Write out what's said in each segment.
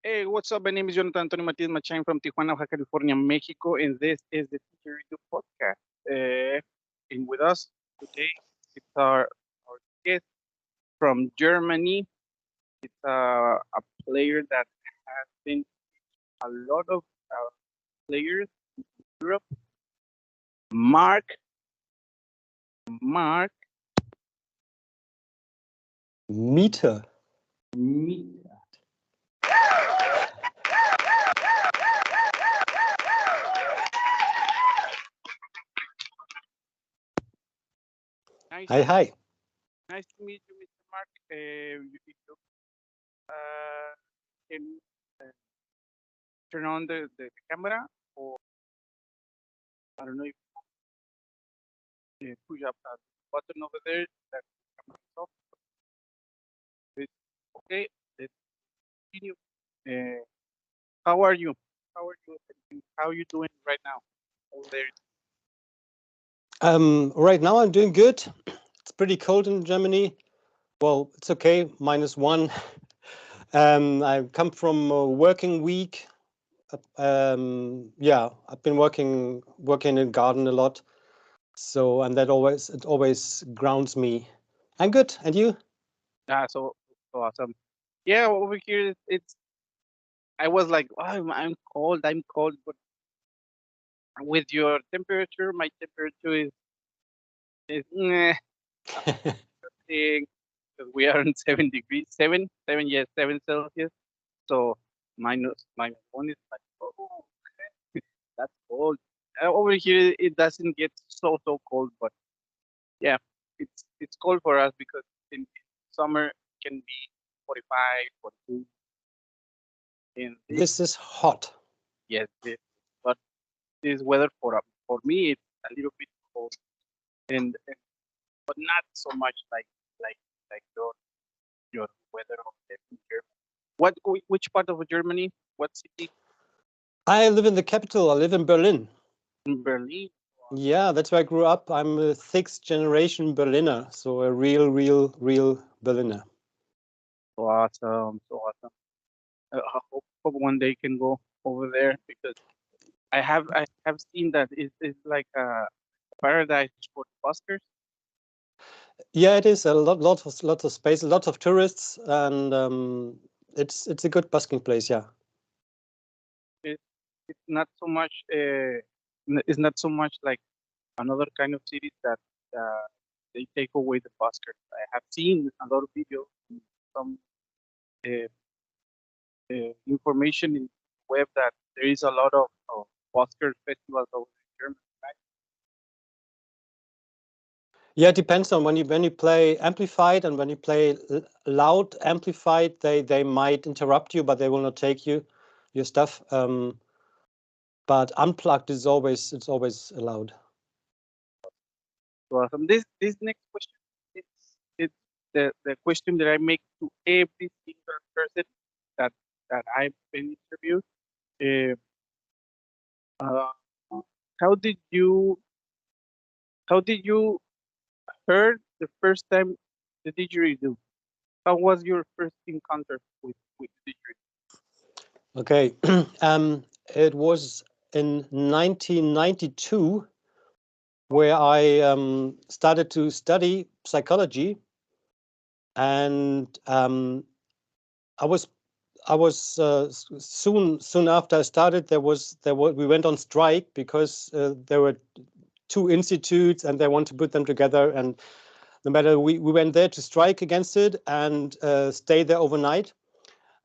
Hey, what's up? My name is Jonathan Antonio Matias Machain from Tijuana, Baja California, Mexico, and this is the Tjridoo podcast. And with us today, it's our guest from Germany. It's a player that has been a lot of players in Europe. Marc, Marc Miethe. Meithe. Nice, Hi, hi. nice to meet you, Mr. Marc. You can uh, turn on the camera, or I don't know if push up that button over there that camera is off. It's okay. Let's continue. Uh, how are you? How are you? And how are you doing right now over there? Right now I'm doing good. It's pretty cold in Germany. Well, it's okay, -1. I come from a working week. Yeah, I've been working in garden a lot. So, and that always grounds me. I'm good. And you? Ah, so awesome. Yeah, over here it's. I was like, oh, I'm cold. I'm cold, but with your temperature, my temperature is thing because we are in 7 degrees, seven, yes, 7 Celsius. So minus 1 is like, oh, that's cold. Over here, it doesn't get so cold, but yeah, it's cold for us because in summer it can be 45, 42, and this, This is hot. yes, but this weather for me it's a little bit cold, and but not so much like like your weather of the winter. Which part of Germany? What city? I live in the capital. I live in Berlin. In Berlin. Yeah, that's where I grew up. I'm a sixth generation Berliner, so a real Berliner. So awesome, so awesome. I hope one day can go over there because I have seen that it's like a paradise for buskers. Yeah, it is a lot of space, a lot of tourists, and it's a good busking place. Yeah, It, it's not so much. It's not so much like another kind of cities that they take away the buskers. I have seen a lot of videos, some uh, information in web that there is a lot of busker festivals over in Germany, right? yeah. It depends on when you play amplified and when you play loud amplified. They might interrupt you, but they will not take your stuff. But unplugged is always allowed. So awesome. This next question, it's the question that I make to every single person that I've been interviewed. Uh, uh, how did you heard the first time the didgeridoo? How was your first encounter with didgeridoo? Okay, it was in 1992 where I started to study psychology, and I was soon after I started. There was we went on strike because there were two institutes and they want to put them together. And no matter we went there to strike against it and stay there overnight.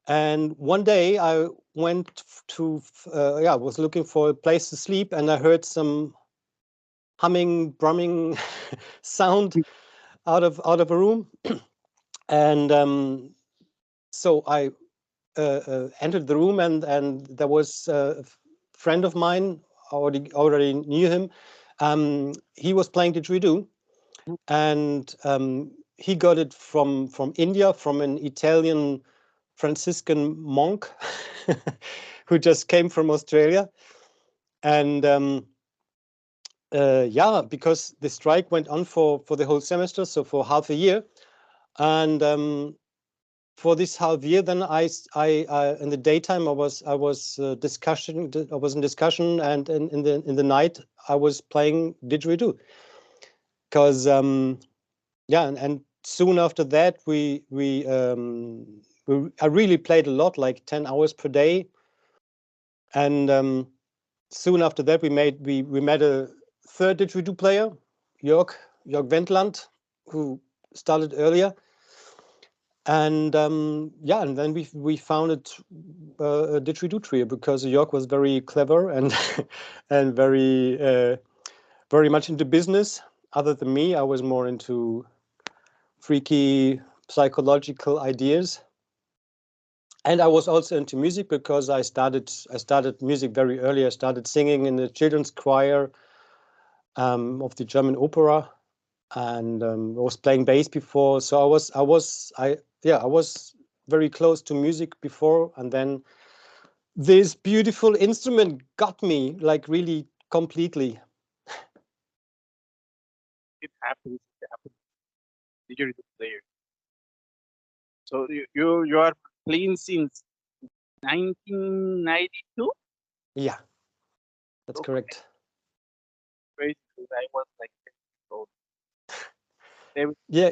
And one day I went to yeah, was looking for a place to sleep, and I heard some humming, brumming sound out of a room, and so I entered the room, and there was a friend of mine. Already knew him. He was playing Didgeridoo, and he got it from India, from an Italian Franciscan monk who just came from Australia. And yeah, because the strike went on for the whole semester, so for half a year, and for this half year, then I in the daytime I was discussion. I was in discussion, and in the night I was playing didgeridoo. Because yeah, and soon after that I really played a lot, like 10 hours per day, and soon after that we met a third didgeridoo player, Jörg Wendland, who started earlier. And yeah, and then we founded a didgeridoo trio because Jörg was very clever and and very much into business. Other than me, I was more into freaky psychological ideas. And I was also into music because I started music very early. I started singing in the children's choir of the German opera, and I was playing bass before. So I was very close to music before, and then this beautiful instrument got me, like, really completely. It happens. It happens. Didgeridoo player. So you are playing since 1992. Yeah, that's So correct. crazy. I was like 10 years old. They- Yeah,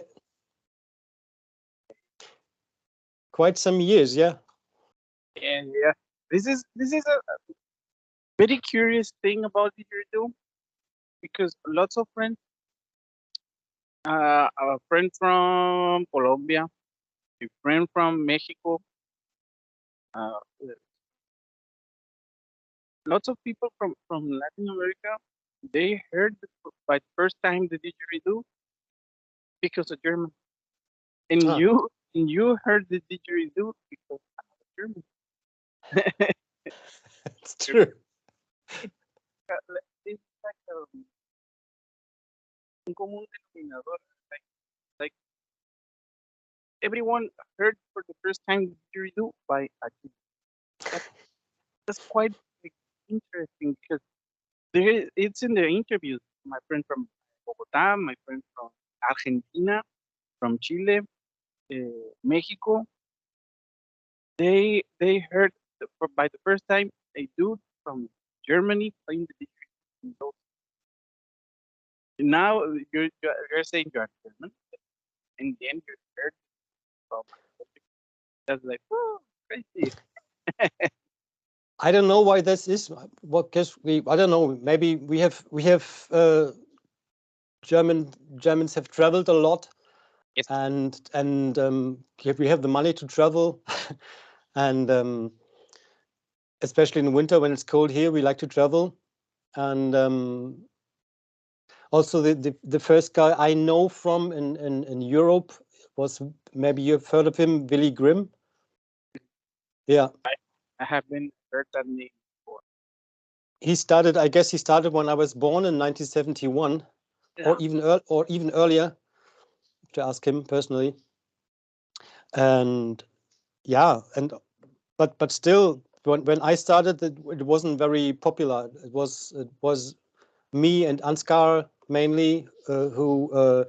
quite some years. Yeah. And yeah, this is a very curious thing about didgeridoo because lots of friends, a friend from Colombia, a friend from Mexico, uh, lots of people from Latin America, they heard by the first time the didgeridoo because of German, and Ah, you heard the didgeridoo because of German. it's true. It's like un común denominador. Like everyone heard for the first time the didgeridoo by a German. That, that's quite like, interesting because it's in the interviews. My friend from Bogota, my friend from Argentina, from Chile, Mexico, they heard by the first time a dude from Germany playing the didgeridoo. Now you're saying you're German, and then you heard from that's like oh crazy. I don't know why this is. What? Guess I don't know. Maybe we have Germans have traveled a lot, Yes, and we have the money to travel, and especially in winter when it's cold here, we like to travel. And also the first guy I know from in Europe was, maybe you've heard of him, Willy Grimm. Yeah, I haven't heard that name before. he started. I guess he started when I was born in 1971, Yeah, or even earlier. To ask him personally. And yeah, and but still, when I started, it wasn't very popular. It was me and Ansgar mainly, who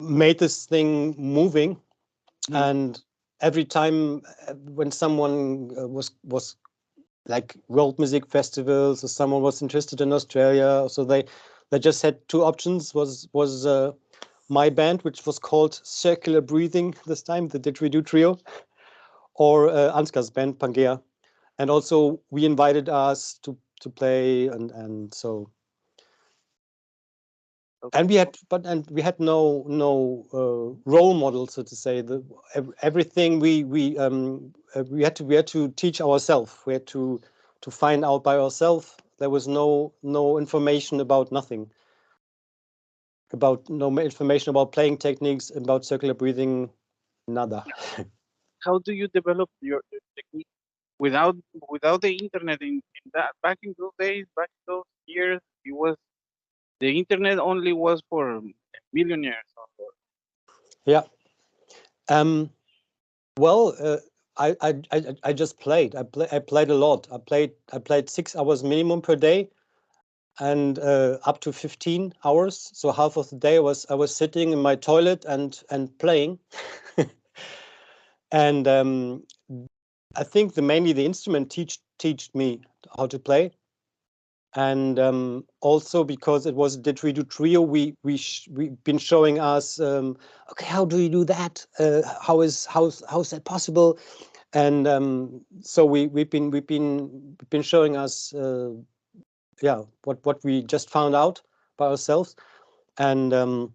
made this thing moving. mhm, And every time when someone was like world music festivals, or someone was interested in Australia, so they just had two options. Was my band, which was called Circular Breathing this time, the Didgeridoo Trio, or Ansgar's band, Pangea. And also we invited us to play, and so, and okay. we had no role model, so to say. Everything we had to teach ourselves. We had to find out by ourselves. There was no information about nothing, about no information about playing techniques, about circular breathing, nada. How do you develop your technique without without the internet in that back in those days, back in those years? It was the internet only was for millionaires. Or, Yeah. Um, well, I just played. I played a lot. I played 6 hours minimum per day, and up to 15 hours. So half of the day I was sitting in my toilet and playing. And I think mainly the instrument teach me how to play. And also because it was a didgeridoo trio, we've been showing us, okay, how do you do that? How's that possible? And so we've been showing us, yeah, what we just found out by ourselves. And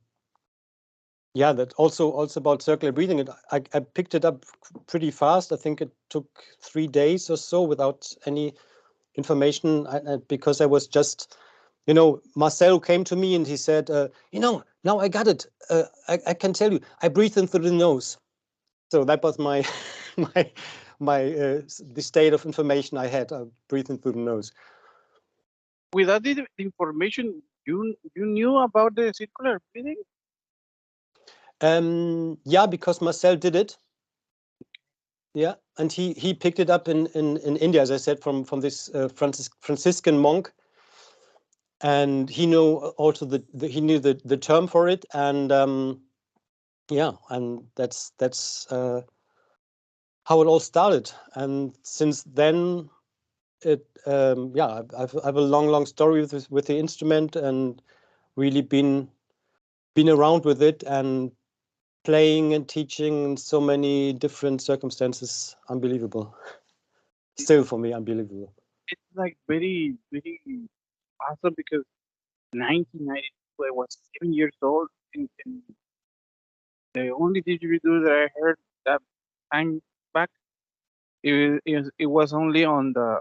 yeah, that also about circular breathing. I picked it up pretty fast. I think it took 3 days or so without any information, because I was just, Marcel came to me and he said, now I got it. I can tell you, I breathe in through the nose. So that was my my the state of information I had. Breathing through the nose. Without the information, you knew about the circular breathing? Yeah, because Marcel did it. Yeah, and he picked it up in India, as I said, from this Franciscan monk, and he knew also he knew the term for it, and yeah, and that's how it all started. And since then, yeah, I've a long story with the instrument, and really been around with it and playing and teaching in so many different circumstances. Unbelievable. Still for me, unbelievable. It's like very, very awesome because 1992, I was 7 years old, and the only didgeridoo that I heard that time back, it was only on the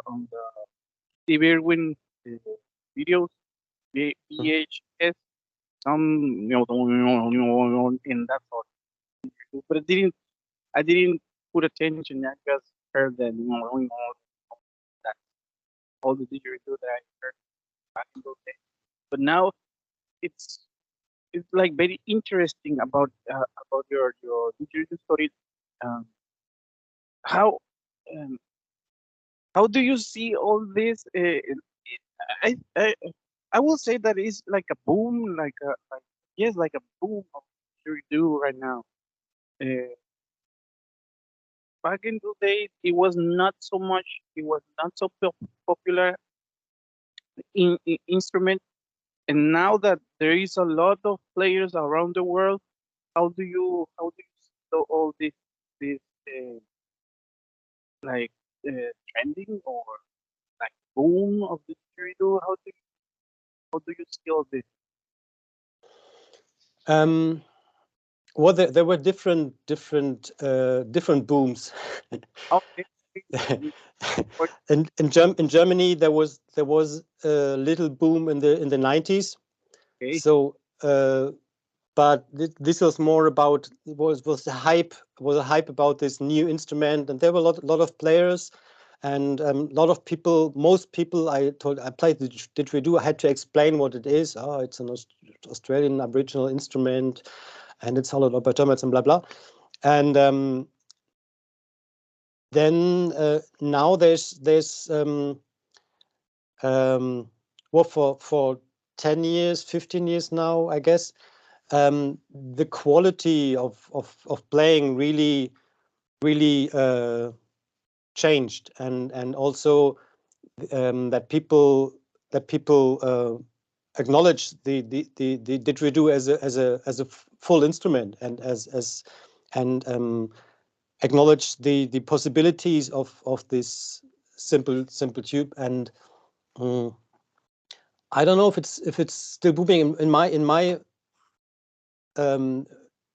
Steve Irwin uh, videos, VHS, some in that sort. But I didn't put attention. I just heard that that all the didgeridoo that I heard back in those days. But now it's it's like very interesting about your didgeridoo story. Um, how um, how do you see all this? I I I will say that it's like a boom, like yes, like a boom of didgeridoo right now. Uh, Back in those days, it was not so much. It was not so popular instrument. And now that there is a lot of players around the world, how do you see all this uh, like trending or like boom of the didgeridoo? How do you see all this? Um, well, there were different booms. Okay, okay, In Germany, there was a little boom in the 90s. okay. So, but this was more about, was a hype about this new instrument, and there were a lot of players, and a lot of people. Most people I played the didgeridoo. I had to explain what it is. Oh, it's an Australian Aboriginal instrument, and it's hollowed out by termites and blah blah. And then now there's well, for 10 years, 15 years now, I guess, the quality of playing really changed, and also that people acknowledge the didgeridoo as a full instrument, and as and acknowledge the possibilities of this simple tube. And mm, I don't know if it's still booming um, in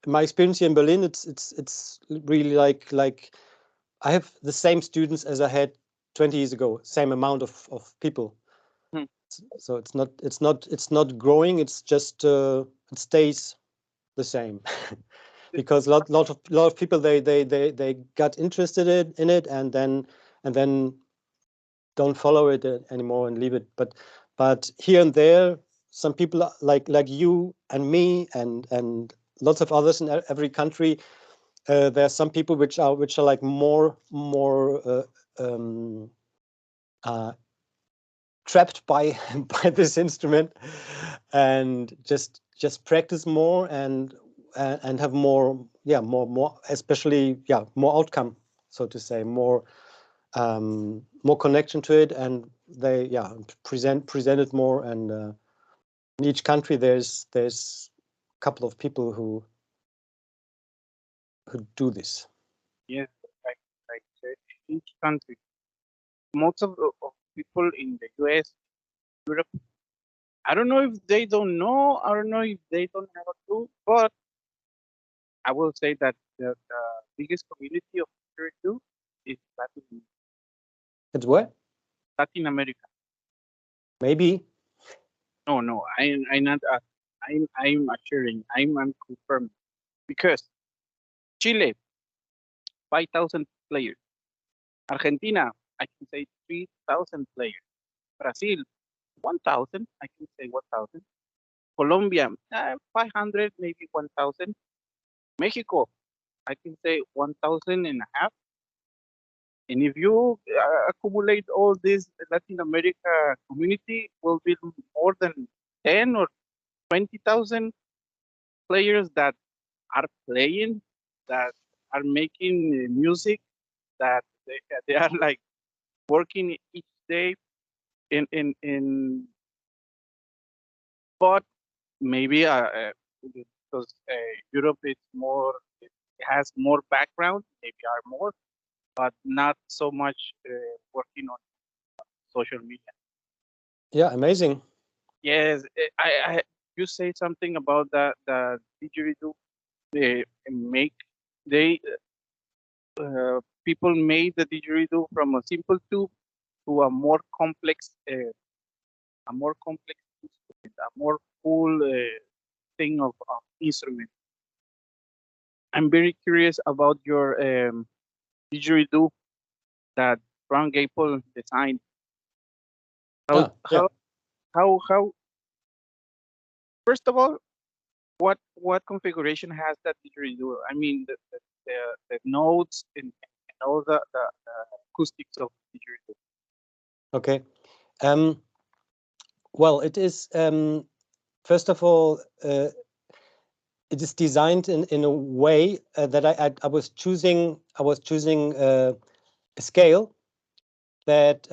my experience here in Berlin. It's really like I have the same students as I had 20 years ago, same amount of people. Hmm. So it's not growing. It's just it stays the same. Because lot of people they got interested in it, and then don't follow it anymore and leave it. But here and there, some people like you and me and lots of others in every country. There are some people which are like more um, uh, trapped by by this instrument, and just practice more, and and have more, more, especially, more outcome, so to say, more connection to it, and they present it more. And in each country there's a couple of people who do this. Yes, like each country. Most of people in the US, Europe, I don't know if they don't know, I don't know if they don't have a clue, but I will say that the biggest community of Tjridoo is It's where? Latin America. Maybe. No, no, I not I'm assuring, I'm confirming because Chile 5,000 players, Argentina I can say 3,000 players, Brazil 1,000 I can say 1,000, Colombia 500 maybe 1,000, Mexico I can say 1,000 and a half. And if you accumulate all this Latin America community, will be more than 10 or 20,000 players that are playing, that are making music, that they are like working each day but maybe because Europe is more, it has more background, maybe are more, but not so much working on social media. Yeah, amazing. Yes, you say something about the didgeridoo. They make they people made the didgeridoo from a simple tube to a more complex instrument, a more full thing of instrument. I'm very curious about your didgeridoo that Brown Gable designed. How Yeah, how how first of all, what configuration has that didgeridoo? I mean the notes and all the acoustics of didgeridoo. okay. um well, it is, first of all, it is designed in a way that I was choosing a scale that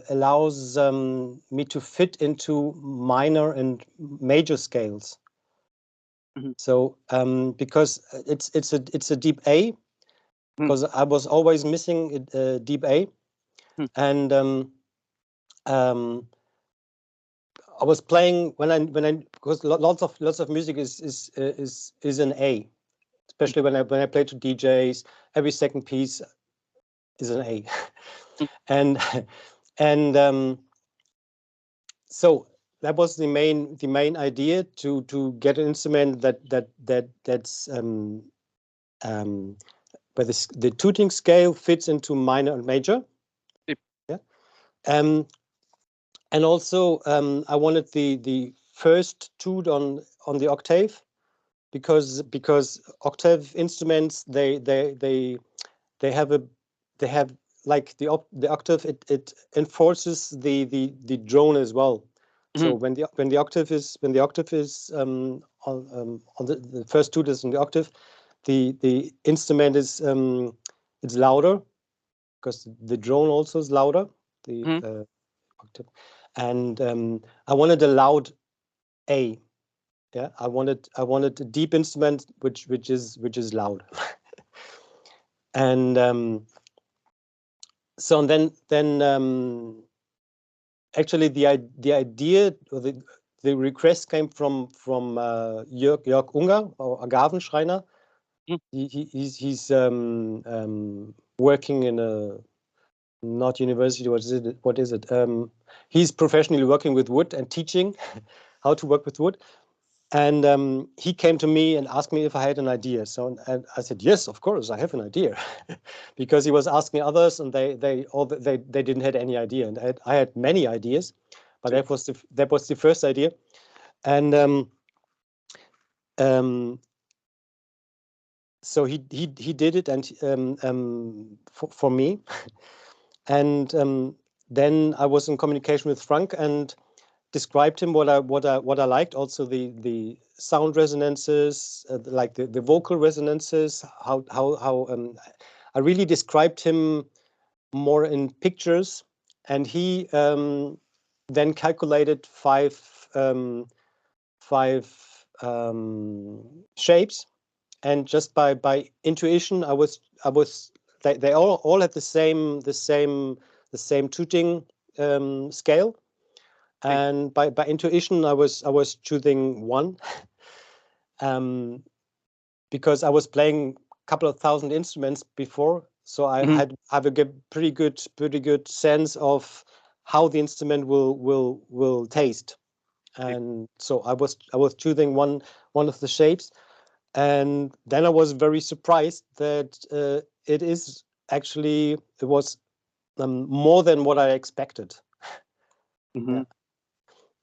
allows me to fit into minor and major scales. Mhm, So because it's a deep A, mhm, because I was always missing deep A, mhm, and um, I was playing because lots of music is an A, especially when I play to DJs. Every second piece is an A, mhm, and and so that was the main idea, to get an instrument that's where the tuning scale fits into minor and major. mhm, Yeah. Um, and also I wanted the first toot on the octave, because octave instruments, they have a they have, like, the octave, it enforces the drone as well. So mhm, when the octave is on the first toot is on the octave, the instrument is it's louder, because the drone also is louder, the mhm. octave. And I wanted a loud A. Yeah, I wanted a deep instrument which is loud. And so then actually the idea, or the request came from Jörg Unger, or Agavenschreiner. Mhm. He's working in a, not university, what is it, he's professionally working with wood and teaching how to work with wood. And he came to me and asked me if I had an idea. So, and I said, yes, of course, I have an idea, because he was asking others, and they didn't have any idea, and I had many ideas, but Sí. that was the first idea. And um, so he did it, and for me. And then I was in communication with Frank, and described him what I liked. Also the sound resonances, like the vocal resonances. How I really described him more in pictures, and he then calculated five shapes, and just by intuition, I was they all had the same tuning scale, Okay. and by intuition I was choosing one, um, because I was playing a couple of thousand instruments before, so I Mhm. have a pretty good sense of how the instrument will taste, Okay. and so I was choosing one of the shapes, and then I was very surprised that it was more than what I expected. Mhm. Yeah,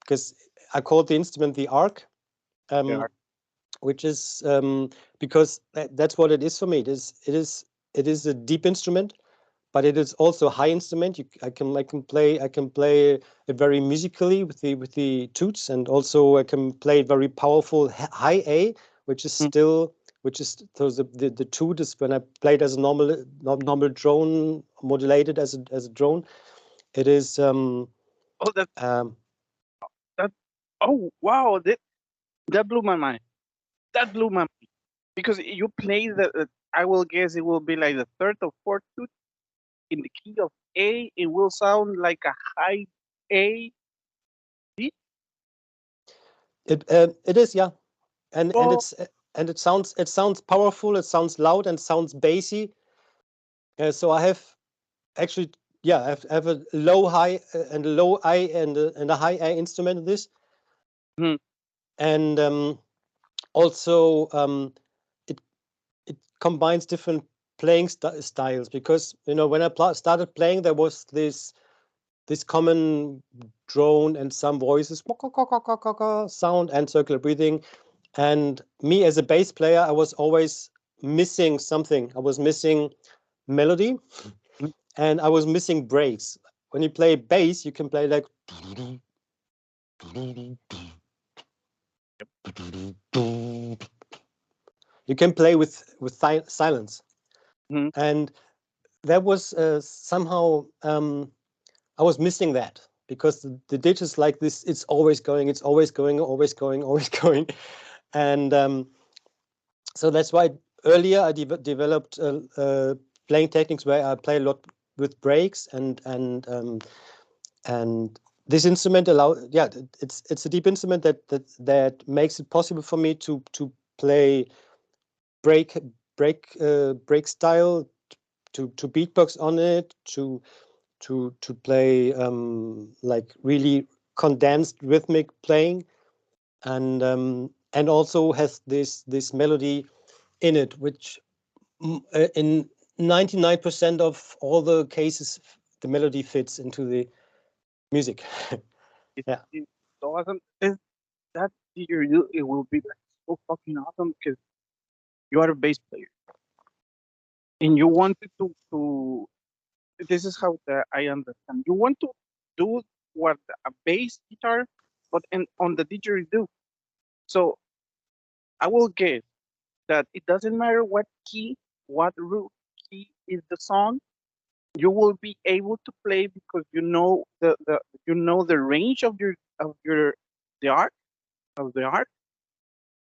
because I called the instrument the arc, Yeah. which is because that's what it is for me. It is a deep instrument, but it is also a high instrument. I can play it very musically with the toots, and also I can play very powerful high A, which is Mm. still which is so the toot is when I played as a normal drone, modulated as a drone. It is Oh, um, that. Oh, wow! That blew my mind. That blew my mind because you play I will guess it will be like the third or fourth tooth in the key of A. It will sound like a high A. B. it is, yeah, and Oh. it sounds powerful, it sounds loud, and sounds bassy. So I have actually, yeah, I have a low high and a low I and a high A instrument in this, Mhm. and also it it combines different playing styles, because when I started playing, there was this common drone and some voices sound and circular breathing, and me as a bass player, I was always missing something. I was missing melody, Mhm. and I was missing breaks. When you play bass, you can play like you can play with silence, Mhm. and that was somehow I was missing that, because the ditch is like this. It's always going. It's always going. Always going. Always going, and so that's why earlier I developed playing techniques where I play a lot with breaks, and this instrument yeah, it's a deep instrument that makes it possible for me to play break break style, to beatbox on it, to play like really condensed rhythmic playing, and also has this melody in it, which in 99% of all the cases, the melody fits into the music. It's, Yeah. it's so awesome. That you it will be like so fucking awesome because you are a bass player and you wanted to. This is how I understand. You want to do what a bass guitar, but on the didgeridoo. So I will guess that it doesn't matter what key, what root key is the song. You will be able to play because you know the range of your the art of the art,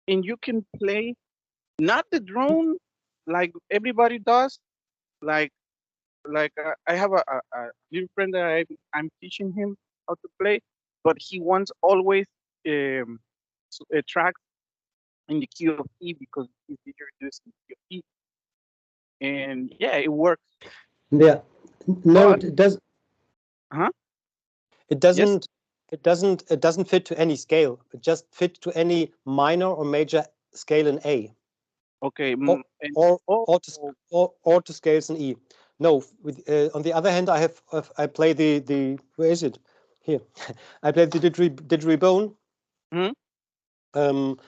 and you can play not the drone like everybody does. Like I have a little friend that I'm teaching him how to play, but he wants always tracks in the key of E because he's introduced in the key of E, and yeah, it works. Yeah. No, But huh? it Yes. doesn't it doesn't fit to any scale. It just fits to any minor or major scale in A, Okay. or And or oh, or to scales in E. No, on the other hand, I play the where is it? Here. I play the didgeridoo, mhm. um,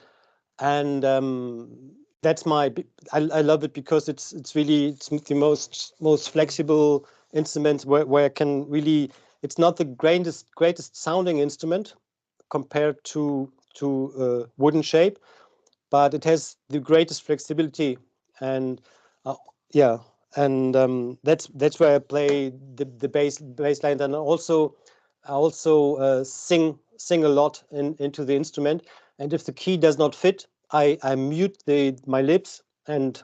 and that's I love it because it's the most flexible instrument, where I can really. It's not the greatest sounding instrument, compared to wooden shape, but it has the greatest flexibility. And yeah, and that's where I play the bass line. And I also sing a lot into the instrument. And if the key does not fit, I mute my lips, and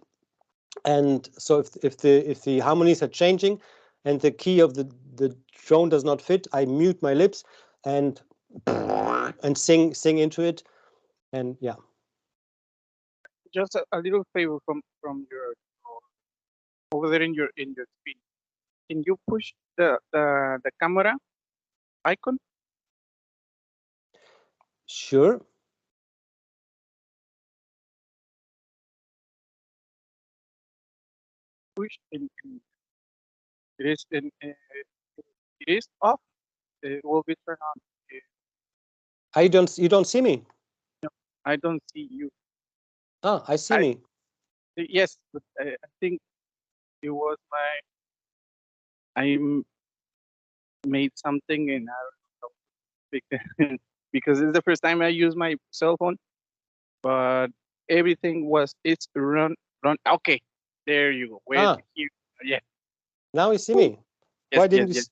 so if the harmonies are changing and the key of the drone does not fit, I mute my lips and sing into it. And yeah. Just a little favor from your over there in your screen. Can you push the camera icon? Sure. Push and it is it is off. It will be turned on. You don't see me? No, I don't see you. Ah, I see I me. yes, but I think it was I made something and I don't know because because it's the first time I use my cell phone, but everything was it's run. Okay, there you go. Where Ah, here? Yeah. now you see Ooh, me. yes, yes, yes.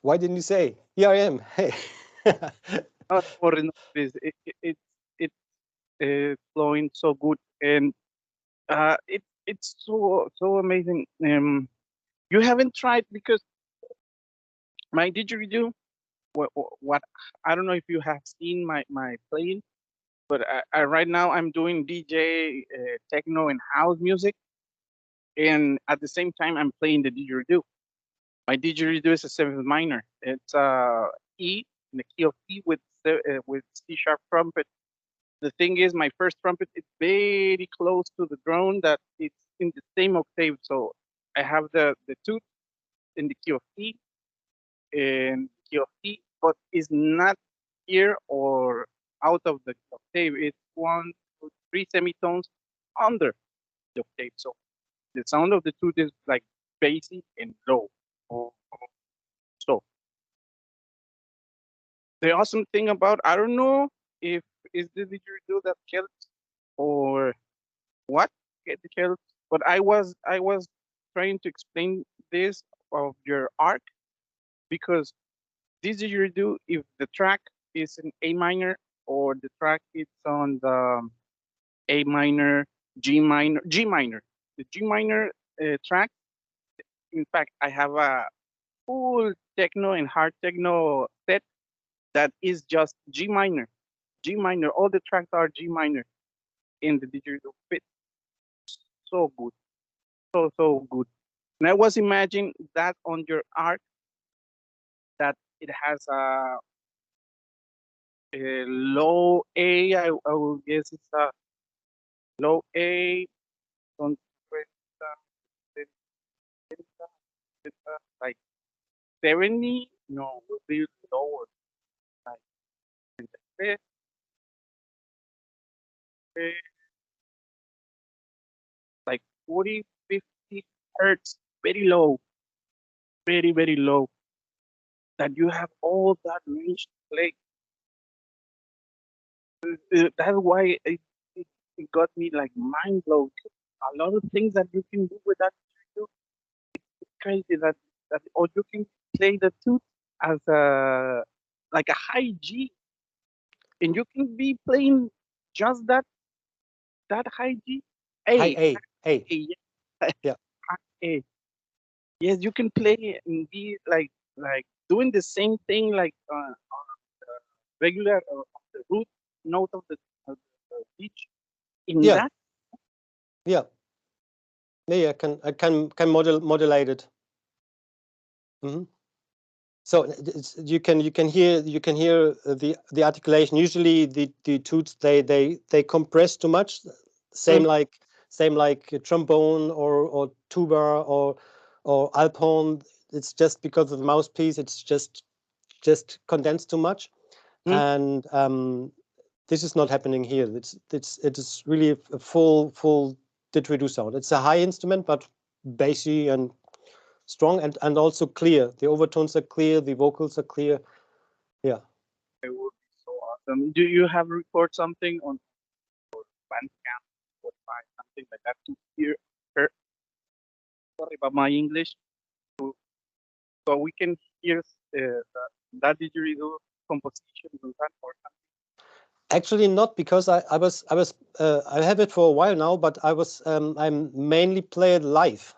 Why didn't you say, here I am? Hey. Not for no, please. It's flowing so good and it's so amazing. You haven't tried because my didgeridoo. What I don't know if you have seen my playing, but right now I'm doing DJ techno and house music, and at the same time I'm playing the didgeridoo. My didgeridoo is a seventh minor. It's E in the key of E with C sharp trumpet. The thing is, my first trumpet is very close to the drone that it's in the same octave. So I have the tooth in the key of E and key of E, but it's not here or out of the octave. It's one, two, three semitones under the octave. So the sound of the tooth is like bassy and low. Oh, so the awesome thing about I don't know if is the didgeridoo that helps or what get helps, but I was trying to explain this of your arc because this didgeridoo if the track is in A minor or the track is on the A minor, G minor. The G minor track. In fact, I have a full techno and hard techno set that is just G minor. G minor. All the tracks are G minor in the didgeridoo. Fit so good, so good. And I was imagining that on your art that it has a low A. I will guess it's a low A. On like 70. No, will be lower. Like eh, eh, like 40, 50 hertz. Very low. Very low. That you have all that range to play. That's why it got me like mind blown. A lot of things that you can do with that didgeridoo, it's crazy that or you can play the tooth as a like a high G, and you can be playing just that high G. Hi, A, A. A, yeah, Yeah. A. Yes, you can play and be like doing the same thing like on the regular on the root note of the pitch in Yeah. that. Yeah. Yeah. I can modulate it. Hmm. So you can hear the articulation. Usually the toots they compress too much. Mm, Same like a trombone or tuba or alphorn. It's just because of the mouthpiece. It's just condensed too much, mm. and this is not happening here. It is really a full didgeridoo sound. It's a high instrument, but bassy and strong and also clear. The overtones are clear, the vocals are clear. Yeah. It would be so awesome. Do you have record something on Bandcamp, Spotify, something like that to hear? Sorry about my English. To, so we can hear that didgeridoo composition on that or Actually, not because I have it for a while now, but I'm mainly played live.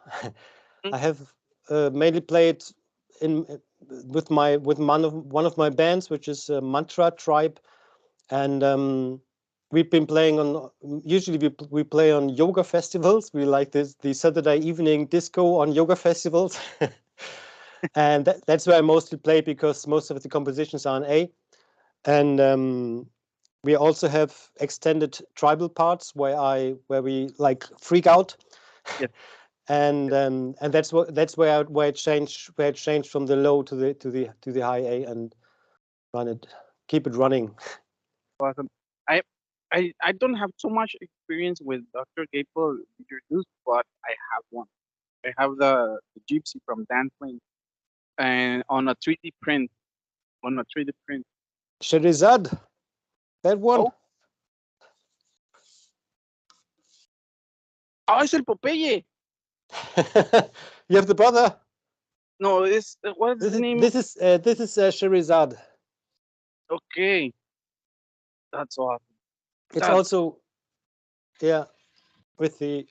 something. I have mainly played in with one of my bands, which is Mantra Tribe, and we've been playing on. Usually, we play on yoga festivals. We like the Saturday evening disco on yoga festivals, and that's where I mostly play because most of the compositions are in A, and we also have extended tribal parts where we like freak out, Yes, and that's where it changed from the low to the high A and run it, keep it running. awesome. I I don't have so much experience with Dr. Gable didgeridoos, but I have one. I have the Gypsy from Dan Plain and on a 3D print. On a 3D print. Sherizad, that one. Oh, oh, es el Popeye. You have the brother. No, it's what's This the is name? this is this is Sherizad. Okay, that's awesome. It's That also, yeah, with the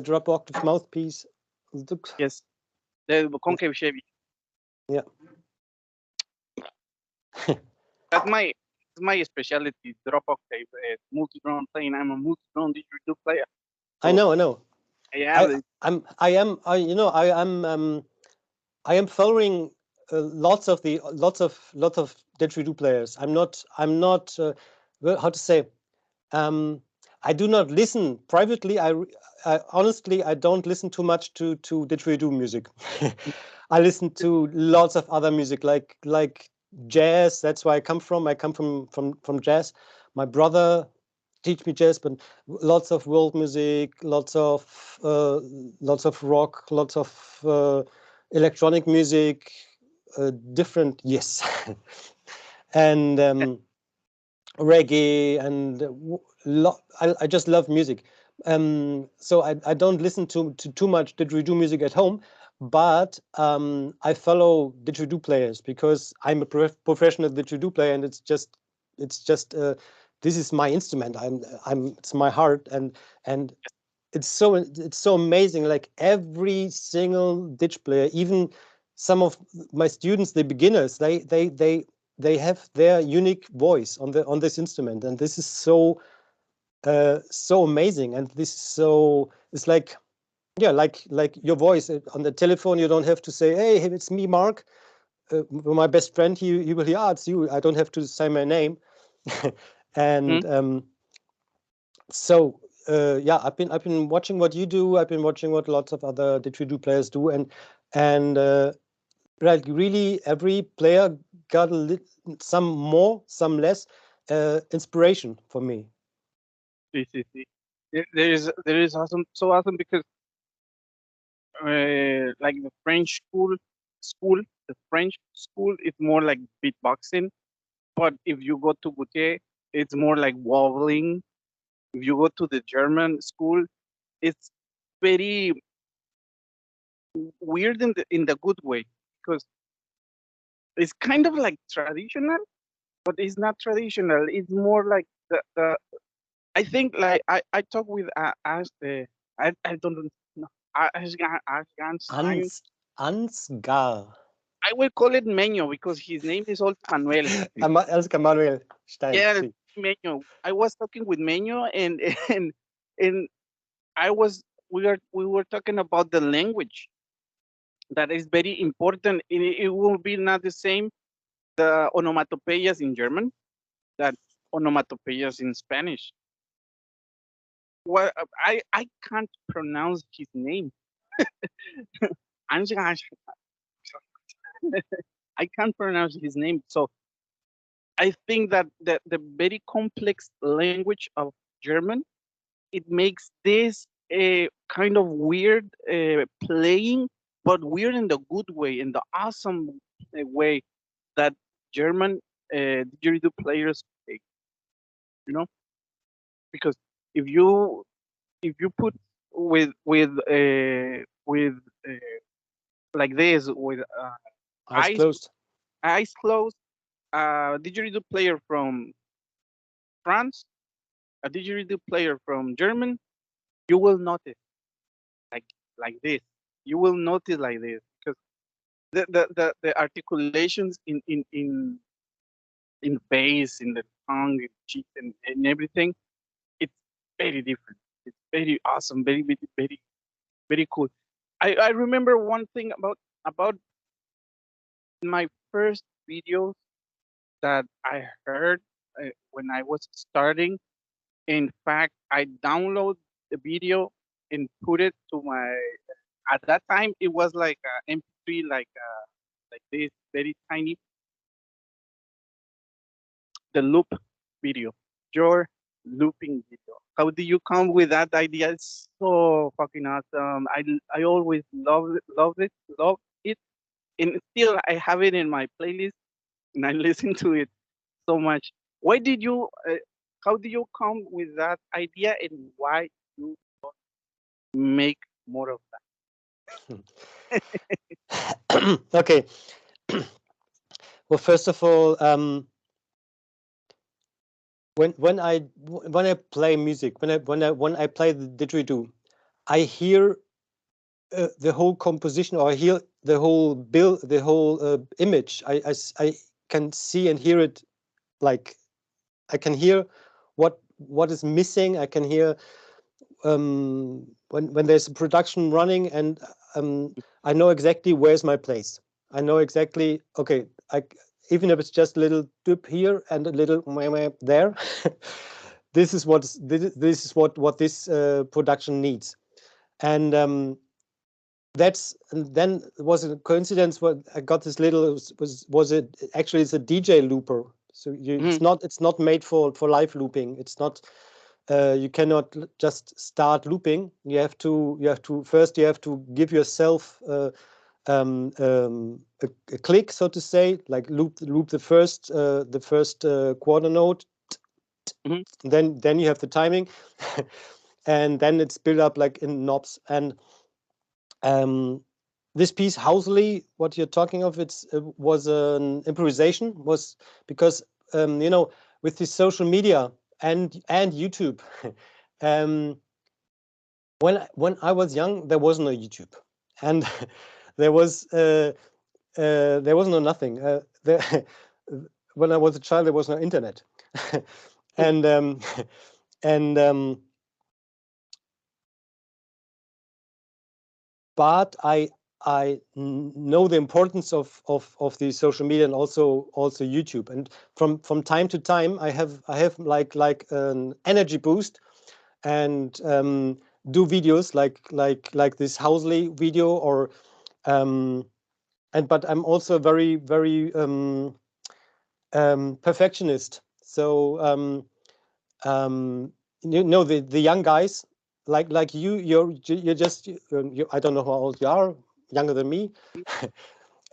drop octave mouthpiece. yes, the Yeah, concave Chevy. yeah. That's my specialty. Drop octave, multi drone playing. I'm a multi drone didgeridoo player. I So know, I know. I have it. I am following lots of didgeridoo players. I'm not well, how to say, um, I do not listen privately. I honestly I don't listen too much to didgeridoo music. I listen to lots of other music like jazz. That's where I come from. I come from jazz. My brother teach me jazz, but lots of world music, lots of rock, lots of electronic music, different, yes, and reggae, and I just love music. So I don't listen to too much didgeridoo music at home, but I follow didgeridoo players because I'm a professional didgeridoo player, and it's just this is my instrument. It's my heart, and it's so amazing. Like every single ditch player, even some of my students, the beginners, they have their unique voice on this instrument, and this is so amazing. And this is so it's like, yeah, like your voice on the telephone. You don't have to say, hey, it's me, Mark, my best friend. He will hear, ah, it's you. I don't have to say my name. Mm, And so yeah, I've been watching what you do. I've been watching what lots of other didgeridoo players do, and like really every player got some more, some less inspiration for me. see, see, see. There is awesome, so awesome because like school, the French school is more like beatboxing. But if you go to Gutier, it's more like wobbling. If you go to the German school, it's very weird in the good way because it's kind of like traditional, but it's not traditional. It's more like the I think like I talk with as the I don't know Einstein. Ans Ansgar. I will call it Meño because his name is also Manuel. Ansgar Manuel Stein. Yeah, See. Meño. I was talking with Meño and and I was we were talking about the language that is very important. It will be not the same the onomatopeias in German that onomatopeias in Spanish. Well, I can't pronounce his name. Ansgar. I can't pronounce his name. So I think that the very complex language of German it makes this a kind of weird playing, but weird in the good way, in the awesome way that German didgeridoo players play. you know, because if you put with like this with Eyes eyes closed. eyes closed, didgeridoo player from France, a didgeridoo player from German, you will notice like this. You will notice like this because the articulations in face, in the tongue, in cheek, and everything, it's very different. It's very awesome, very cool. I remember one thing about my first videos that I heard when I was starting. In fact, I download the video and put it to my. At that time, it was like a MP3, like this, very tiny. The loop video, your looping video. How do you come with that idea? It's so fucking awesome. I always love it, and still I have it in my playlist, and I listen to it so much. Why did you? How do you come with that idea, and why you make more of Okay. Well, first of all, when I play music, when I play the didgeridoo, I hear the whole composition, or I hear the whole bill, the whole image. I can see and hear it, like I can hear what is missing. I can hear when there's a production running, and I know exactly where's my place. I know exactly, okay, even if it's just a little dip here and a little meh there, this is what this production needs. And and then it was a coincidence when I got this little, was it actually, it's a DJ looper. So that? it's not made for live looping. It's not, you cannot just start looping. You have to give yourself a click, so to say, like loop the first quarter note. Hmm. Then you have the timing, and then it's built up like in knobs. And this piece, Housely, what you're talking of, it was an improvisation. Was because with the social media and YouTube. um, when I was young, there was no YouTube, and there was no nothing. When I was a child, there was no internet, and and but I know the importance of the social media, and also YouTube. And from time to time, I have like an energy boost, and do videos like this Housely video, or but I'm also very perfectionist. So the young guys like you're just I don't know how old you are, younger than me.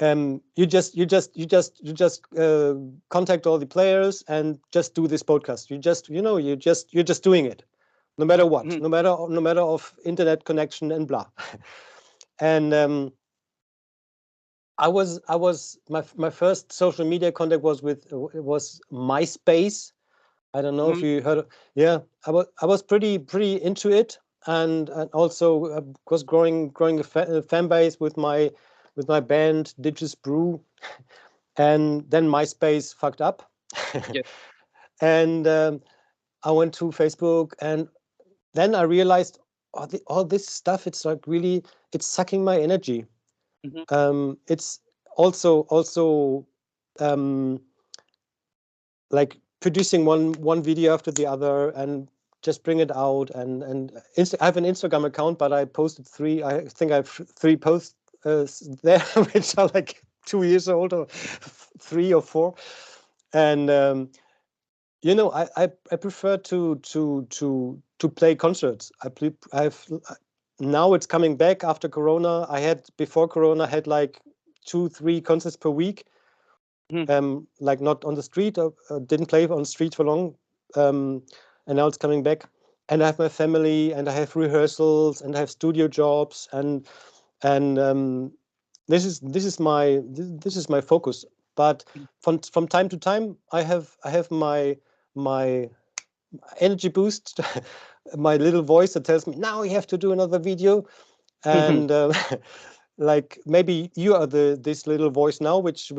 You just contact all the players and just do this podcast. You're just doing it, no matter what, Hmm. no matter of internet connection and blah. And my first social media contact was with it was MySpace. I don't know if Hmm. you heard yeah, I was pretty into it, and also was growing a fan base with my band Ditches Brew. And then MySpace fucked up. Yes. And I went to Facebook, and then I realized all this stuff, it's like really, it's sucking my energy. Hmm. It's also um, like producing one video after the other, and just bring it out. And I have an Instagram account, but I posted three. I think I have three posts there, which are like 2 years old, or 3 or 4. And I prefer to play concerts. I've now it's coming back after Corona. Before Corona, I had like 2 3 concerts per week. Hmm. Like not on the street. Didn't play on the street for long. and now it's coming back. And I have my family, and I have rehearsals, and I have studio jobs, and this is my focus. But from time to time, I have my energy boost, my little voice that tells me now you have to do another video, and like maybe you are this little voice now, which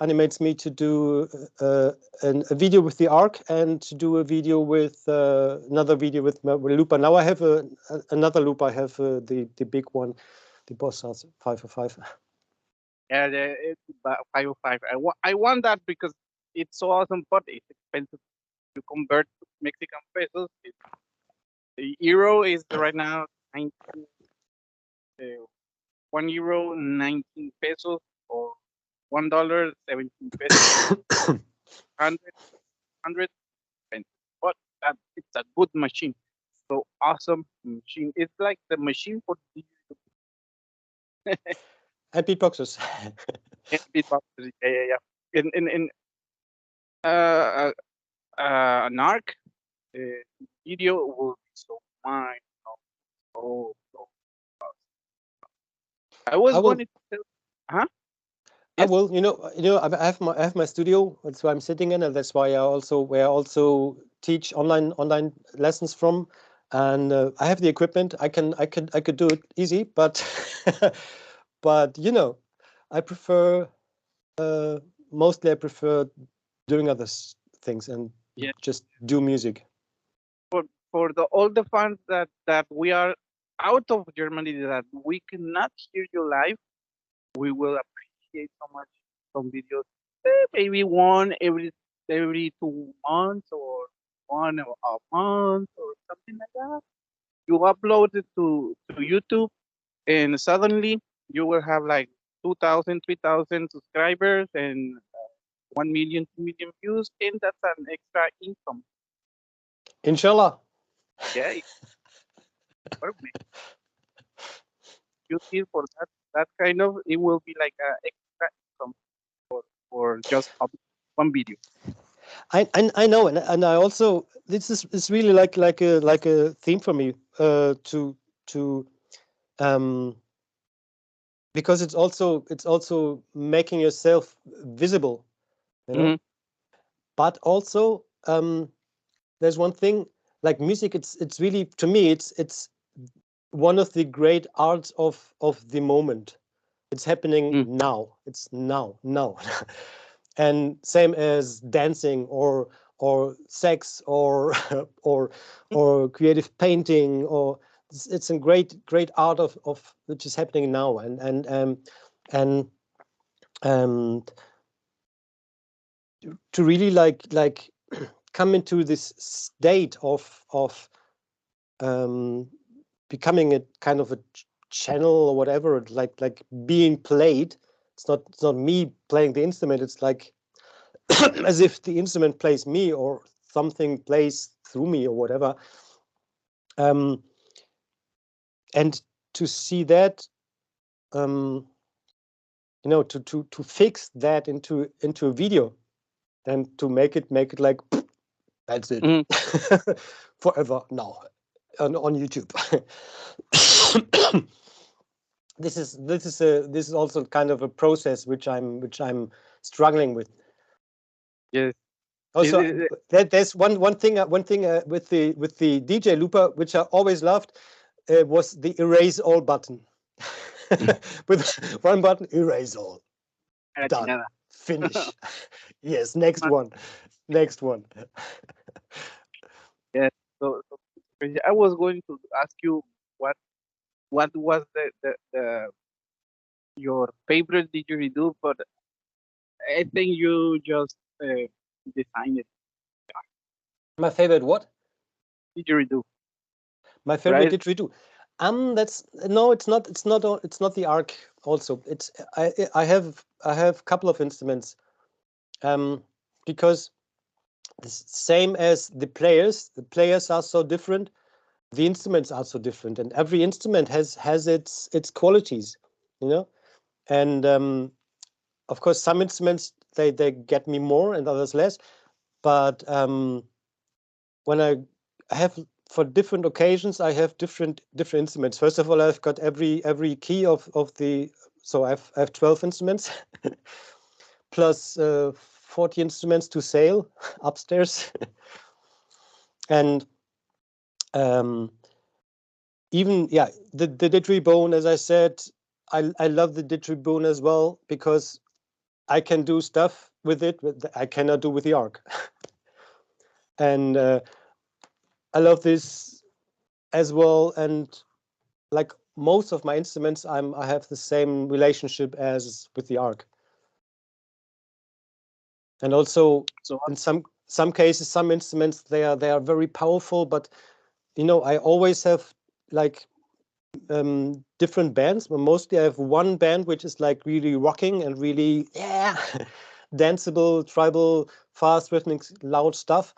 animates me to do a video with the arc and to do a video with another video with my looper. Now I have another loop. I have the big one, the Boss House 505. Yeah, it's about 505. I want that because it's so awesome, but it's expensive to convert to Mexican pesos. The euro is right now 19, uh, 1 euro 19 pesos, or $1 17 pesos, 100 expensive. But it's a good machine. So awesome machine. It's like the machine for the And beatboxers. beatboxers. Yeah. In uh, an arc video will be so fine. So I was I going will. to tell, huh? I Yes. will. I have my studio. That's where I'm sitting in, and that's why where I also teach online lessons from. And I have the equipment. I could do it easy, but but I prefer mostly I prefer doing other things and Yes. just do music. For the all the fans that we are out of Germany that we cannot hear you live, we will appreciate so much some videos. Maybe one every 2 months, or one a month, or something like that. You upload it to YouTube, and suddenly you will have like 2,000, 3,000 subscribers, and 1 million, 2 million views, and that's an extra income. Inshallah. Yeah, it's perfect. You feel for that kind of, it will be like a extra income for just one video. I know, and I also this is it's really like a theme for me to um because it's also making yourself visible, you know. Hmm. But also there's one thing like music. It's really to me it's one of the great arts of the moment. It's happening Mm. now. It's now. And same as dancing or sex or or or creative painting or it's a great art of which is happening now and um to really like come into this state of um becoming a kind of a channel or whatever, like being played. It's not me playing the instrument. It's like as if the instrument plays me or something plays through me or whatever. Um, and to see that, um, to fix that into a video, and to make it like that's it Hmm. forever now on YouTube. This is also kind of a process which I'm struggling with. Yes. Also, there's one thing with the DJ looper which I always loved was the erase all button. With one button, erase all, La done, chingada. finish. Yes, next one. Yes. So I was going to ask you what what was the your favorite didgeridoo, but I think you just designed it, My favorite what? didgeridoo, My favorite right? didgeridoo. That's no, it's not the arc. Also, it's I have a couple of instruments. Um, because the same as the players are so different. The instruments are so different, and every instrument has its qualities, you know. And of course, some instruments they get me more, and others less. But when I have for different occasions, I have different instruments. First of all, I've got every key of the, so I have 12 instruments plus 40 instruments to sail upstairs. And even, yeah, the didgeridoo, as I said, I love the didgeridoo as well, because I can do stuff with it that I cannot do with the arc. And I love this as well. And like most of my instruments, I have the same relationship as with the arc. And also, So in some cases, some instruments, they are very powerful, but I always have like different bands, but mostly I have one band which is like really rocking and really, yeah, danceable, tribal, fast, rhythmic, loud stuff.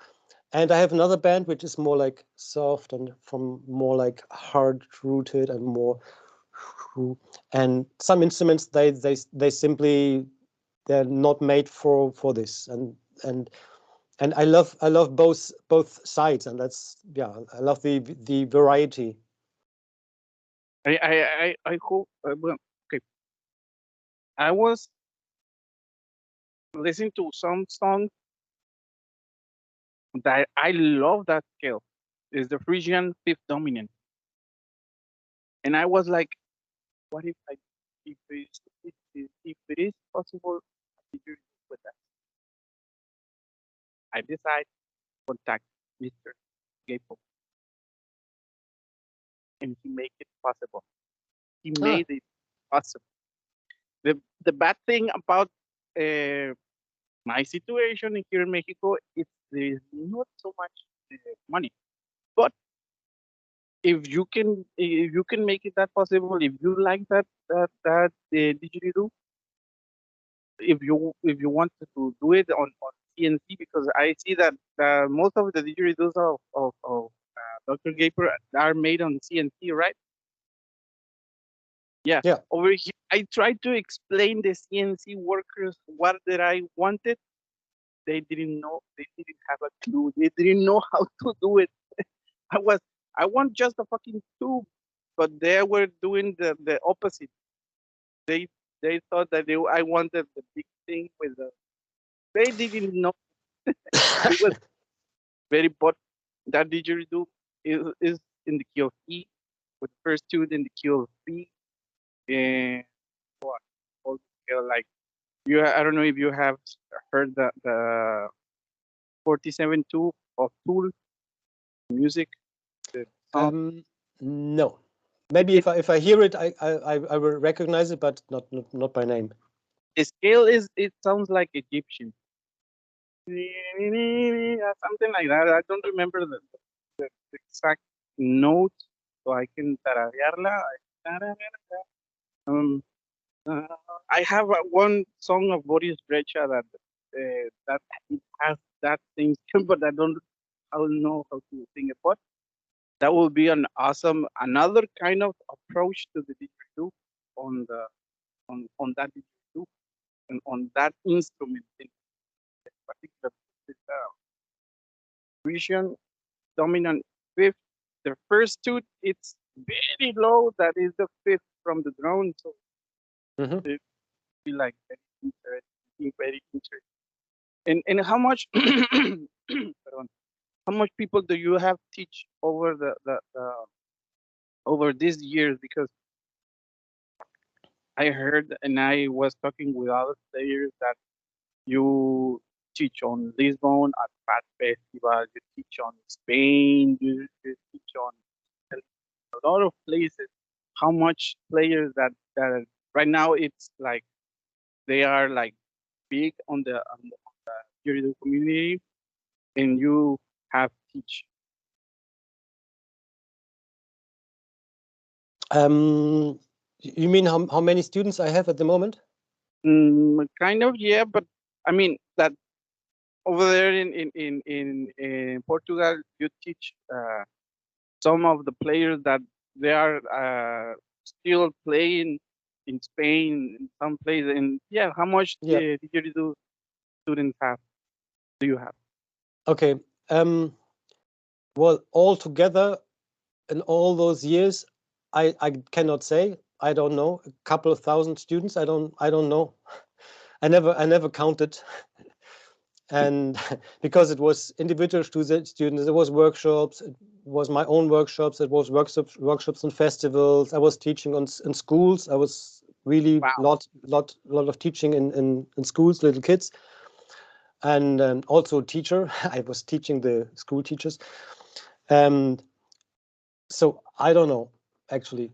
And I have another band which is more like soft and from more like hard rooted and more. And some instruments, they simply, they're not made for this. And I love both sides, and that's, yeah, I love the variety. I hope. Well, okay, I was listening to some songs that I love. That scale is the Frisian fifth dominant, and I was like, what if if it is possible to do with that? I decide to contact Mr. Gapo, and he make it possible. He Ah, made it possible. The bad thing about uh, my situation here in Mexico is there is not so much money. But if you can make it that possible, if you like that didgeridoo, if you want to do it on CNC, because I see that most of the didgeridoos of Dr. Gaper are made on CNC, right? Yeah. yeah. Over here, I tried to explain the CNC workers what that I wanted. They didn't know. They didn't have a clue. They didn't know how to do it. I was, I want just a fucking tube, but they were doing the opposite. They they thought that I wanted the big thing with the. They didn't know it was very but that didgeridoo is in the key of E, with the first two in the key of B, and what all the scale like you. I don't know if you have heard the 47-2 of Tool music, the song. No. Maybe It, if I hear it, I will recognize it, but not by name. the scale is it sounds like Egyptian, something like that. I don't remember the exact note, so I can tararearla. Um, uh, I have one song of Boris Brecha that it has that thing, but I don't know how to sing it. But that will be an awesome another kind of approach to the didgeridoo on the on that didgeridoo and on that instrument in particular. It's Frisian dominant fifth. The first two, it's very low. That is the fifth from the drone. So Hmm. it be like very interesting. And how much pardon, how much people do you have teach over the over these years? Because I heard and I was talking with other players that you teach on Lisbon at Pat Festival, you teach on Spain, you teach on a lot of places. How much players that right now it's like they are like big on the Tjridoo community, and you have teach You mean how many students I have at the moment? kind of, yeah, but I mean that over there in Portugal you teach some of the players that they are still playing in Spain in some places, and yeah, how much Yeah. didgeridoo students have do you have? Okay. Well, all together in all those years, I cannot say. I don't know. A couple of thousand students. I don't know. I never counted. And because it was individual students, it was workshops, it was my own workshops, it was workshops and festivals. I was teaching in schools. I was really Wow. lot of teaching in schools, little kids, and also teacher. I was teaching the school teachers. And so I don't know, actually.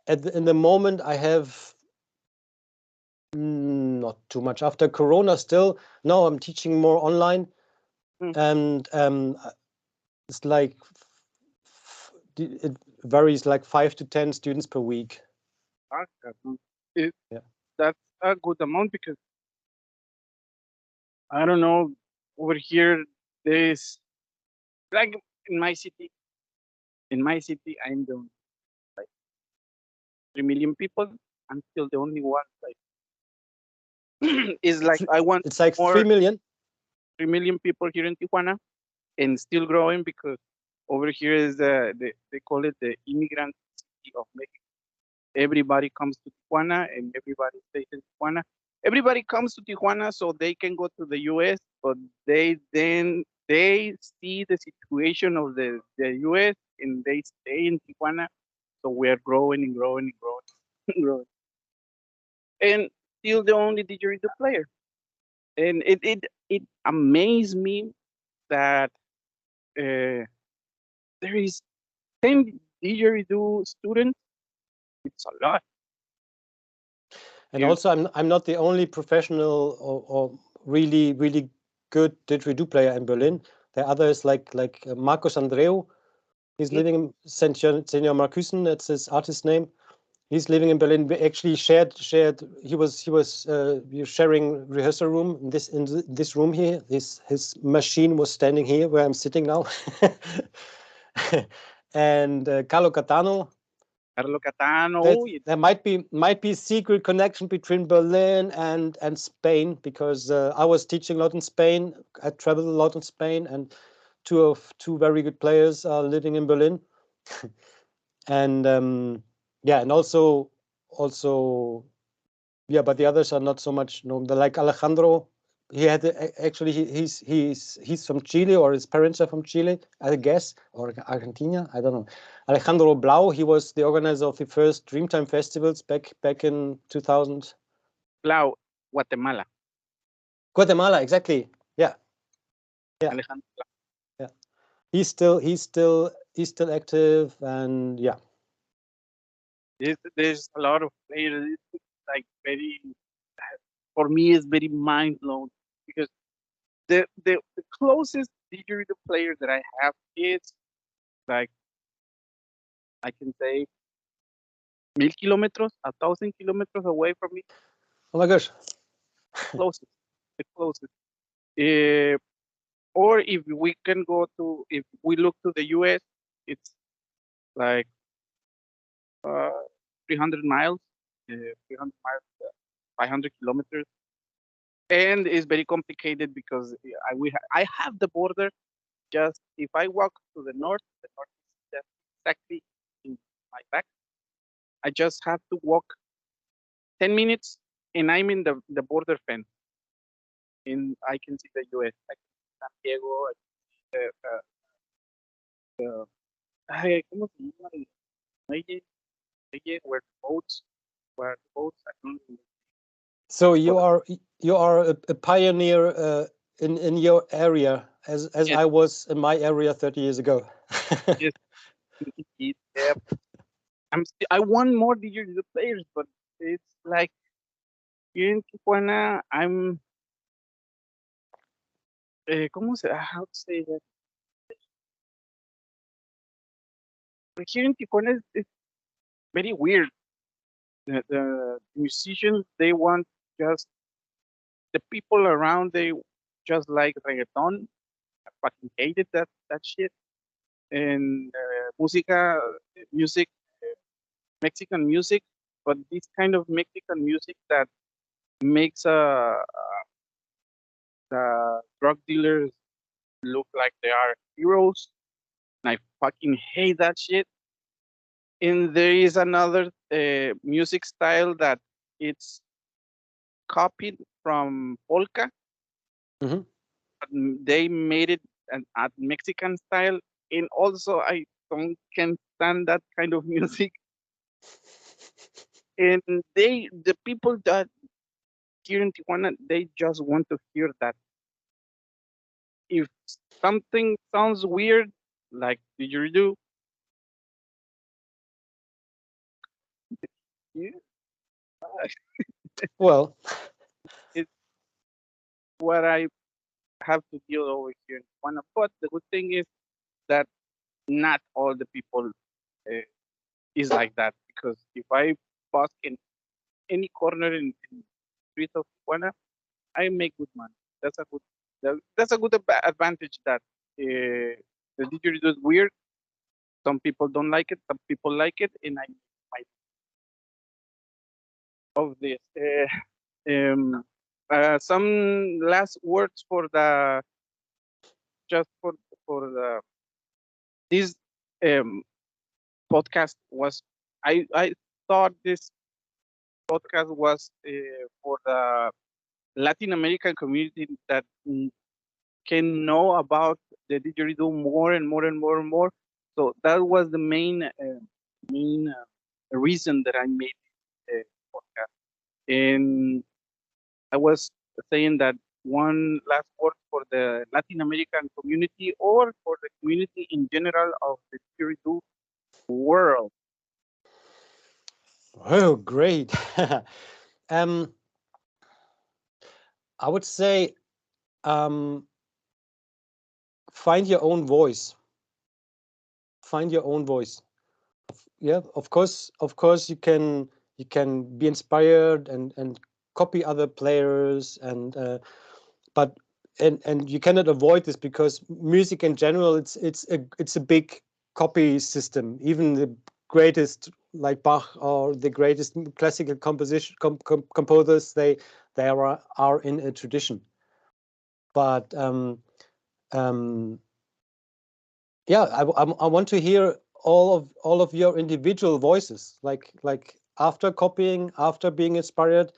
In the moment, I have not too much. After Corona, still, no, I'm teaching more online, Hmm. and it's like it varies like 5 to 10 students per week. It, Yeah. that's a good amount because I don't know, over here there's like in my city. In my city, I'm the like 3 million people. I'm still the only one. Like it's like I want It's like three more million. 3 million people here in Tijuana and still growing because over here is they call it the immigrant city of Mexico. Everybody comes to Tijuana and everybody stays in Tijuana. Everybody comes to Tijuana so they can go to the US, but they see the situation of the US and they stay in Tijuana. So we are growing and growing and growing and growing. And still the only didgeridoo player. And it amazed me that uh, there is 10 didgeridoo students. It's a lot. And You also, I'm not the only professional or really good didgeridoo player in Berlin. There are others like Marcos Andreu. He's living in Senior Marcusen. That's his artist name. He's living in Berlin. We actually shared. He was sharing rehearsal room in this room here. His machine was standing here where I'm sitting now. And Carlo Catano. Carlo Catano. That Oh, there might be secret connection between Berlin and Spain, because I was teaching a lot in Spain. I traveled a lot in Spain, and two very good players are living in Berlin. And yeah, and also yeah, but the others are not so much known. Like Alejandro, he had actually he's from Chile, or his parents are from Chile, I guess, or Argentina. I don't know. Alejandro Blau, he was the organizer of the first Dreamtime festivals back in 2000. Blau, Guatemala. Guatemala, exactly. Yeah, yeah, Alejandro Blau. yeah. He's still active, and yeah. There's a lot of players. It's like very, for me, it's very mind blowing because the closest didgeridoo player that I have is like I can say 1,000 kilometers, 1,000 kilometers away from me. Oh my gosh. Closest, the closest. Uh, or if we can go to, if we look to the US, it's like uh, 300 miles, 300 miles, 500 kilometers. And it's very complicated because I have the border. Just if I walk to the north is just exactly in my back. I just have to walk 10 minutes and I'm in the border fence. And I can see the US. I can see San Diego, I can see ay, ¿cómo se llama? El muelle, where the boats, I don't know. So you are a pioneer in your area, as Yes, I was in my area 30 years ago. yes, yeah. I want more digital players, but it's like here in Tijuana, how to say that? But here in Tijuana, it's very weird. The musicians, they want just the people around, they just like reggaeton. I fucking hated that shit. And music, Mexican music, but this kind of Mexican music that makes the drug dealers look like they are heroes. and I fucking hate that shit. And there is another music style that it's copied from polka, Mhm. but they made it at Mexican style. And also, I don't can stand that kind of music. And the people that here in Tijuana, they just want to hear that. If something sounds weird, like Didgeridoo, yeah, Well, it's what I have to deal over here in Tijuana. But the good thing is that not all the people uh, is like that. Because if I park in any corner in street of Tijuana, I make good money. That's a good that's a good advantage that the didgeridoo is weird. Some people don't like it. Some people like it, and I make my of this. Um, some last words for the just for the this um, podcast was I thought this podcast was for the Latin American community that can know about the didgeridoo more and more and more and more. So that was the main reason that I made this podcast. And I was saying that one last word for the Latin American community or for the community in general of the didgeridoo world. oh, great. um, I would say um, find your own voice. Find your own voice. Yeah, of course, you can be inspired and copy other players, and but and you cannot avoid this because music in general, it's a big copy system. Even the greatest like Bach or the greatest classical composers, they are in a tradition. But um, yeah, I want to hear all of your individual voices. Like after copying, after being inspired,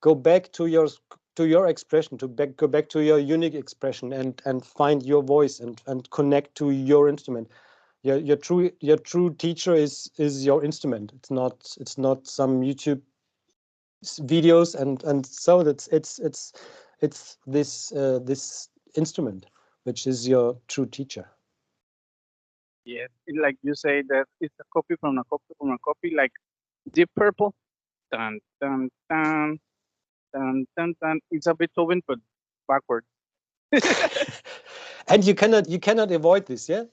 go back to your expression, go back to your unique expression, and find your voice and connect to your instrument. Your true teacher is your instrument. It's not some YouTube videos, and so it's this this instrument which is your true teacher. Yes, like you say that it's a copy from a copy from a copy, like Deep Purple. Dun dun dun dun dun dun. It's a Beethoven, but backward. And you cannot avoid this, yeah.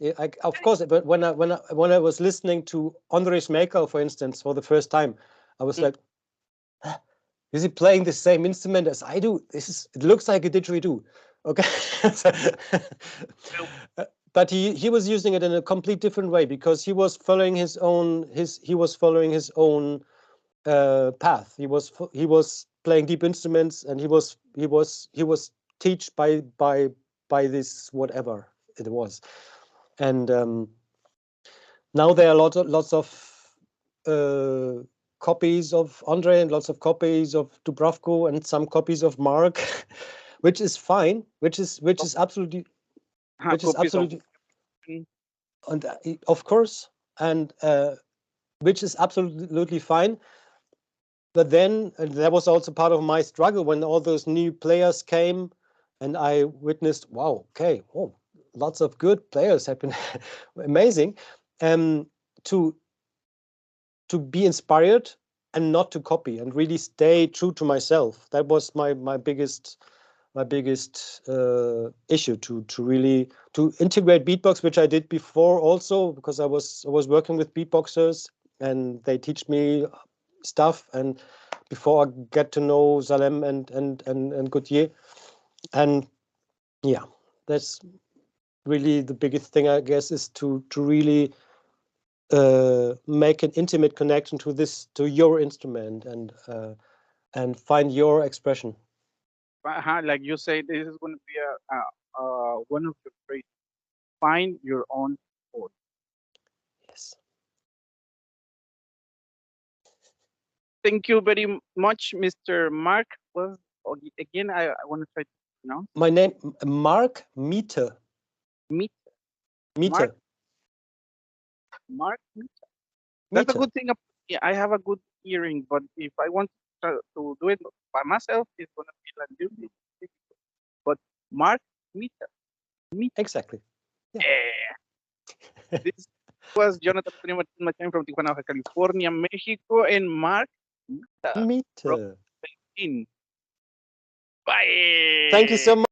Of course, but when I was listening to Andrei Schmelkel, for instance, for the first time, I was like, is he playing the same instrument as I do? It looks like a didgeridoo. Okay. But he was using it in a complete different way because he was following his own path. He was playing deep instruments, and he was teach by this whatever it was. And now there are lots of uh, copies of Andre and lots of copies of Dubravko and some copies of Mark, which is fine, which is Copies of absolutely, and of course, and which is absolutely fine. But then that was also part of my struggle when all those new players came, and I witnessed, wow, okay, oh, lots of good players have been amazing. Um, to be inspired and not to copy and really stay true to myself. That was my biggest issue to really to integrate beatbox, which I did before also because I was working with beatboxers and they teach me stuff, and before I get to know Salem and Gautier. And yeah, that's really the biggest thing, I guess, is to really make an intimate connection to your instrument and find your expression. like you say, this is going to be one of the phrases. Find your own voice. Thank you very much, Mr. Mark. Well, again, I want to try to pronounce My name, Marc Meithe. Meet Meithe. Mark Meithe. That's a Meithe. good thing. Yeah, I have a good hearing, but if I want to do it by myself, it's gonna be a little bit difficult. But Mark Meithe. Meet. Exactly. Yeah. This was Jonathan Antonio Martin from Tijuana, Baja California, Mexico, and Mark Meithe from Meithe. Berlin. Bye. Thank you so much.